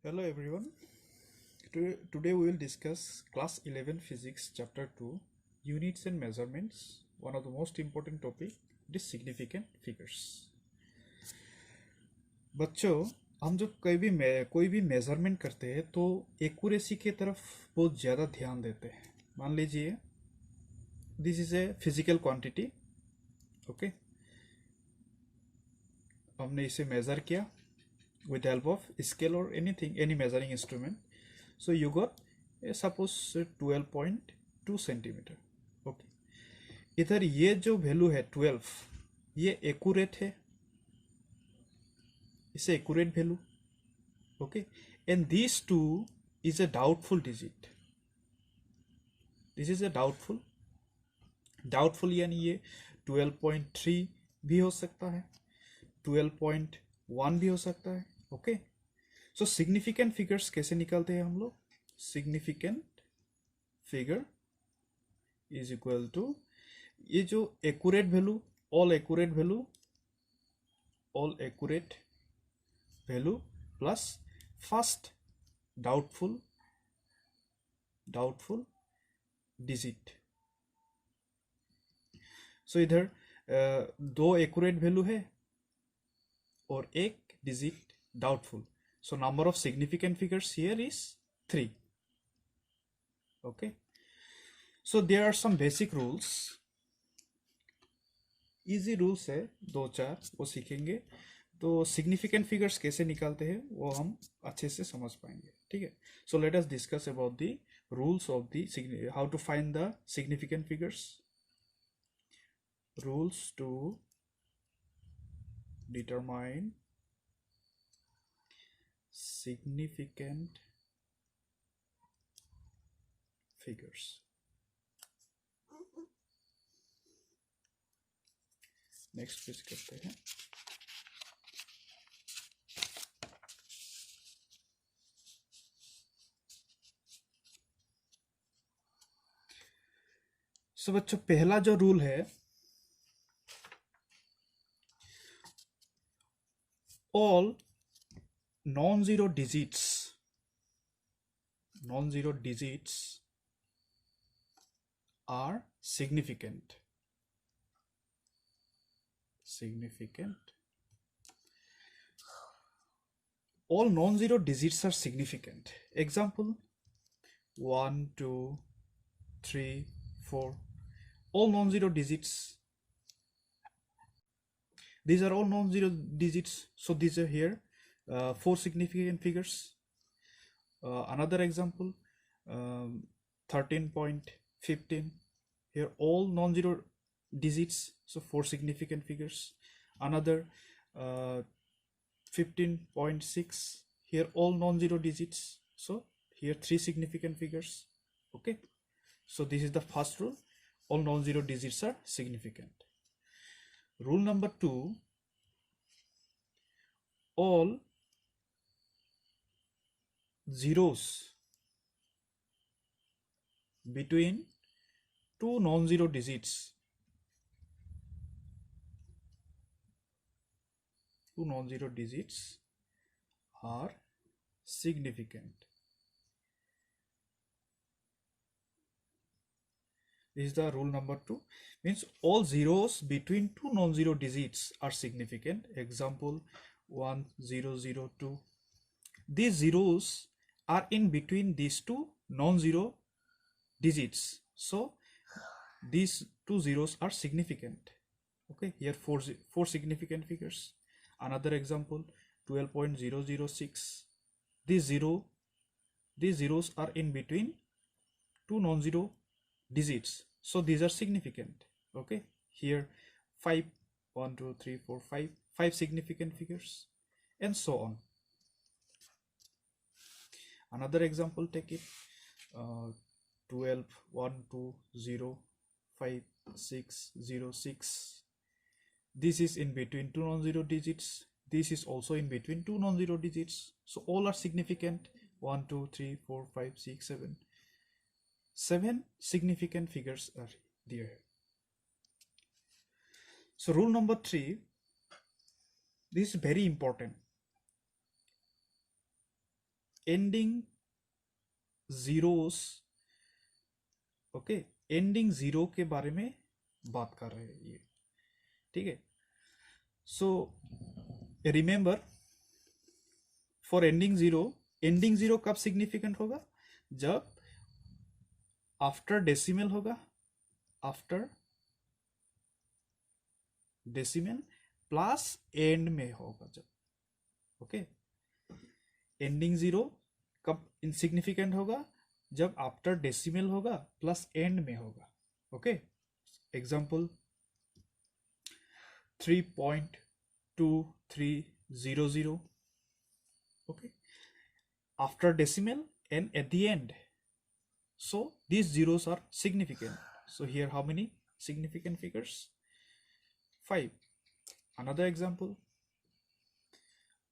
Hello everyone. Today we will discuss class 11 physics chapter 2 units and measurements. One of the most important topic is significant figures. बच्चों हम जब कोई भी measurement करते हैं तो एक्यूरेसी के तरफ बहुत ज़्यादा ध्यान देते हैं. मान लीजिए this is a physical quantity. Okay, हमने इसे मेजर किया with the help of scale or any measuring instrument. So you got suppose 12.2 centimeter. Okay, इधर ये जो वैल्यू है 12 ये एक्यूरेट है, इसे accurate value. Okay, and this two is a doubtful digit. This is a doubtful यानी ये 12.3 भी हो सकता है, 12.1 भी हो सकता है. ओके, सो सिग्निफिकेंट फिगर्स कैसे निकालते हैं हम लोग? Significant figure is equal to ये जो accurate value, all accurate value plus first doubtful digit. So इधर दो एक्यूरेट वैल्यू है और एक digit doubtful. So number of significant figures here is 3. Okay, so there are some basic rules. Easy rules है दो चार, वो सीखेंगे तो significant figures कैसे निकालते हैं वो हम अच्छे से समझ पाएंगे. ठीक है, so let us discuss about the rules of the how to find the significant figures. Rules to determine significant figures. Next page करते हैं. सो बच्चों पहला जो रूल है, all non-zero digits are significant. All non-zero digits are significant. Example 1 2 3 4, all non-zero digits. These are all non-zero digits, so these are here 4 significant figures. Another example 13.15, here all non-zero digits, so 4 significant figures. Another 15.6, here all non-zero digits, so here 3 significant figures. Okay, so this is the first rule, all non-zero digits are significant. Rule number 2, all zeros between two non-zero digits are significant. This is the rule number 2, means all zeros between two non-zero digits are significant. Example 1 0 0 2, these zeros are in between these two non-zero digits, so these two zeros are significant. Okay, here four significant figures. Another example 12.006, these zeros are in between two non-zero digits, so these are significant. Okay, here 5 1 2 3 4 5 significant figures, and so on. Another example, take it 12 1 2 0 5 6 0 6, this is in between two non-zero digits, this is also in between two non-zero digits, so all are significant. 1 2 3 4 5 6 7 significant figures are there. So rule number 3, this is very important. Ending zeros, okay, ending zero के बारे में बात कर रहे हैं ये, ठीक है। So remember, for ending zero कब सिग्निफिकेंट होगा? जब आफ्टर डेसिमल होगा, आफ्टर डेसिमल प्लस एंड में होगा जब, ओके। एंडिंग जीरो कब इनसिग्निफिकेंट होगा? जब आफ्टर डेसिमल होगा प्लस एंड में होगा, okay. Example 3.2300, okay, after decimal and at the end, so these zeros are significant. So here how many significant figures? 5. Another example,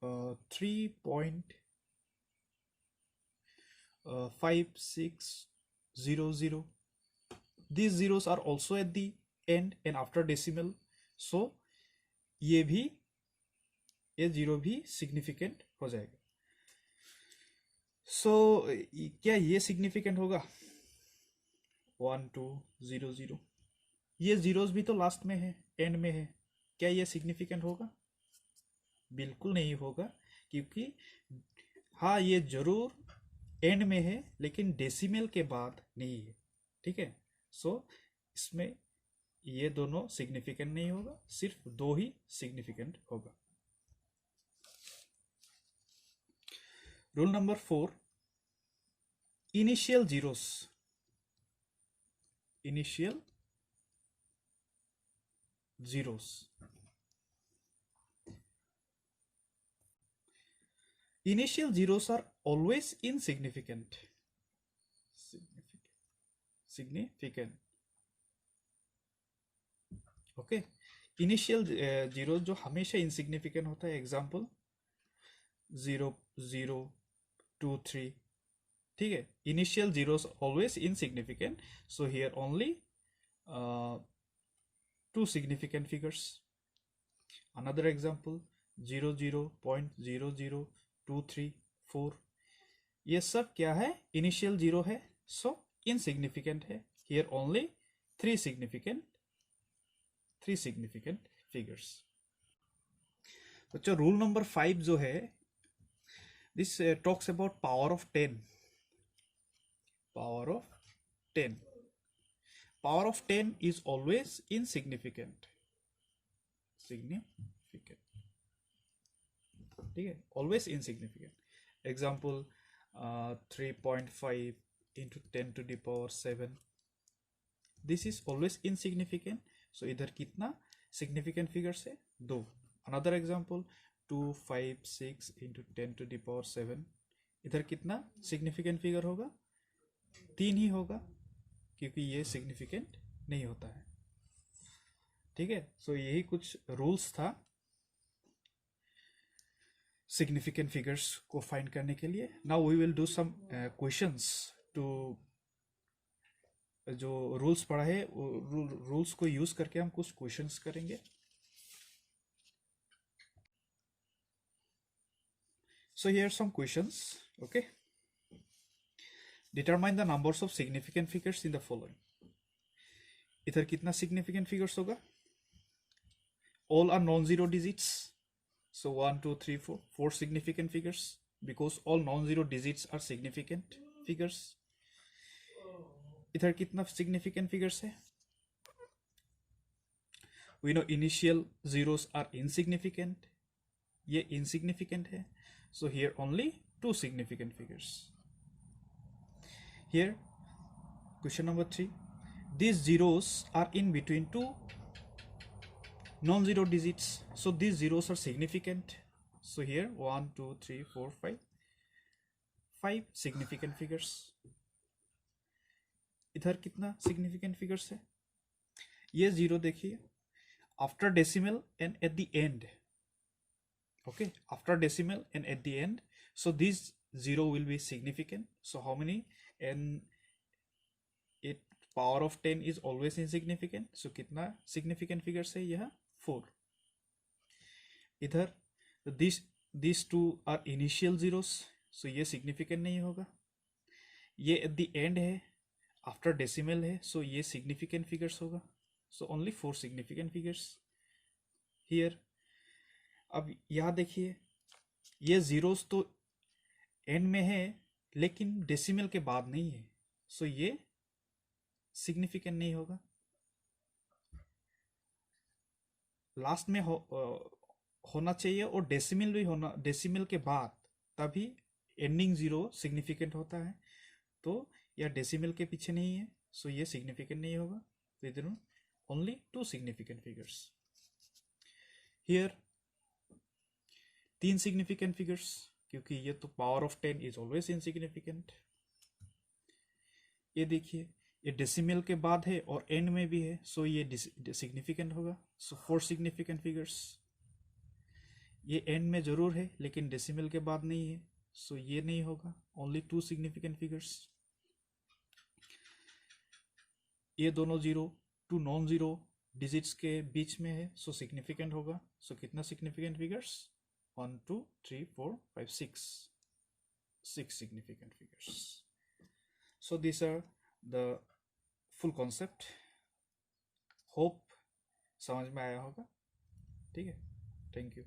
3.5600, these zeros are also at the end and after decimal, so ये zero भी significant हो जाएगा। सो क्या ये significant होगा? 1200, ये zeros भी तो लास्ट में है, एंड में है, क्या ये सिग्निफिकेंट होगा? बिल्कुल नहीं होगा, क्योंकि हाँ ये जरूर एंड में है लेकिन डेसिमल के बाद नहीं है, ठीक है। सो इसमें ये दोनों सिग्निफिकेंट नहीं होगा, सिर्फ दो ही सिग्निफिकेंट होगा। Rule number 4, initial zeros, initial zeros, initial zeros are always insignificant, significant, okay. Initial zero जो हमेशा इनसिग्निफिकेंट होता है, एग्जाम्पल 0.023, ठीक है। Initial zeros always insignificant, so here only two significant figures. Another example 0.00234, ये सब क्या है? इनिशियल जीरो है, सो इनसिग्निफिकेंट है। Here only three significant figures. बच्चों रूल नंबर 5 जो है, this talks about power of 10, power of 10, power of 10 is always insignificant, ठीक है, always insignificant। Example 3.5 into 10 to the power 7, this is always insignificant, so इधर कितना significant figures है? 2। Another example 256 into 10 to the power 7, इधर कितना significant figure होगा? 3 ही होगा, क्योंकि ये सिग्निफिकेंट नहीं होता है, ठीक है। सो यही कुछ रूल्स था सिग्निफिकेंट फिगर्स को फाइंड करने के लिए। Now we will do some questions to, जो रूल्स पढ़ा है रूल्स को यूज करके हम कुछ क्वेश्चंस करेंगे। So here some questions, okay. Determine the numbers of significant figures in the following, इधर कितना सिग्निफिकेंट फिगर्स होगा? All are non zero digits, so 1 2 3 4, 4 significant figures, because all non-zero digits are significant figures। इधर कितना significant figures है? we know initial zeros are insignificant, ये insignificant है, so here only 2 significant figures। here question number 3, these zeros are in between two non-zero digits, so these zeros are significant, so here 1 2 3 4 5, 5 significant figures। इधर कितना significant figures है? ये zero देखिए, after decimal and at the end, okay, after decimal and at the end, so this zero will be significant, so how many? And it power of 10 is always insignificant, so कितना significant figures है? यह 4। इधर these two are initial zeros, सो ये significant नहीं होगा। ये at the end है, after decimal है, सो ये सिग्निफिकेंट फिगर्स होगा। So only 4 significant figures here. अब यहाँ देखिए, ये जीरोस तो एंड में है लेकिन डेसिमल के बाद नहीं है, सो ये सिग्निफिकेंट नहीं होगा। लास्ट में होना चाहिए और डेसिमल भी होना, डेसिमल के बाद, तभी एंडिंग जीरो सिग्निफिकेंट होता है। तो यह डेसिमल के पीछे नहीं है, सो ये सिग्निफिकेंट नहीं होगा। तो इधर only 2 significant figures here. 3 significant figures, क्योंकि ये तो power of 10 is always insignificant. ये देखिए, ये डेसिमल के बाद है और एंड में भी है, सो ये सिग्निफिकेंट होगा। सो 4 सिग्निफिकेंट फिगर्स। ये एंड में जरूर है लेकिन डेसिमल के बाद नहीं है, सो ये नहीं होगा। Only 2 significant figures. ये दोनों जीरो 2 नॉन जीरो डिजिट्स के बीच में है, सो सिग्निफिकेंट होगा। सो कितना significant figures? 1 2 3 4 5 6 significant figures. So these are the full concept. Hope समझ में आया होगा। ठीक है, थैंक यू।